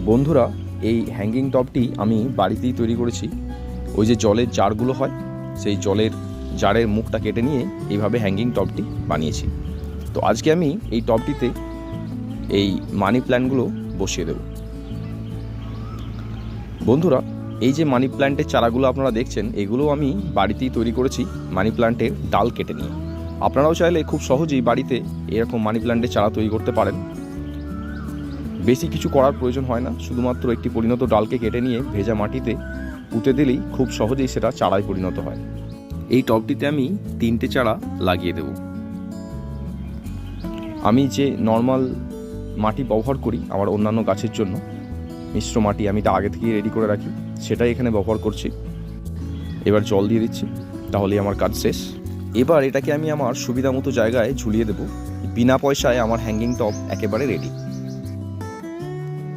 বন্ধুরা, এই হ্যাঙ্গিং টবটি আমি বাড়িতেই তৈরি করেছি। ওই যে জলের জারগুলো হয়, সেই জলের জারের মুখটা কেটে নিয়ে এইভাবে হ্যাঙ্গিং টবটি বানিয়েছি। তো আজকে আমি এই টবটিতে এই মানি প্ল্যান্টগুলো বসিয়ে দেব। বন্ধুরা, এই যে মানি প্ল্যান্টের চারাগুলো আপনারা দেখছেন, এগুলো আমি বাড়িতেই তৈরি করেছি মানি প্ল্যান্টের ডাল কেটে নিয়ে। আপনারাও চাইলে খুব সহজেই বাড়িতে এরকম মানি প্ল্যান্টের চারা তৈরি করতে পারেন। বেশি কিছু করার প্রয়োজন হয় না, শুধুমাত্র একটি পরিণত ডালকে কেটে নিয়ে ভেজা মাটিতে পুঁতে দিলেই খুব সহজেই সেটা চারায় পরিণত হয়। এই টবটিতে আমি 3টে চারা লাগিয়ে দেব। আমি যে নর্মাল মাটি ব্যবহার করি আমার অন্যান্য গাছের জন্য, মিশ্র মাটি আমি এটা আগে থেকেই রেডি করে রাখি, সেটাই এখানে ব্যবহার করছি। এবার জল দিয়ে দিচ্ছি, তাহলেই আমার কাজ শেষ। এবার এটাকে আমি আমার সুবিধা মতো জায়গায় ঝুলিয়ে দেব। বিনা পয়সায় আমার হ্যাঙ্গিং টব একেবারে রেডি।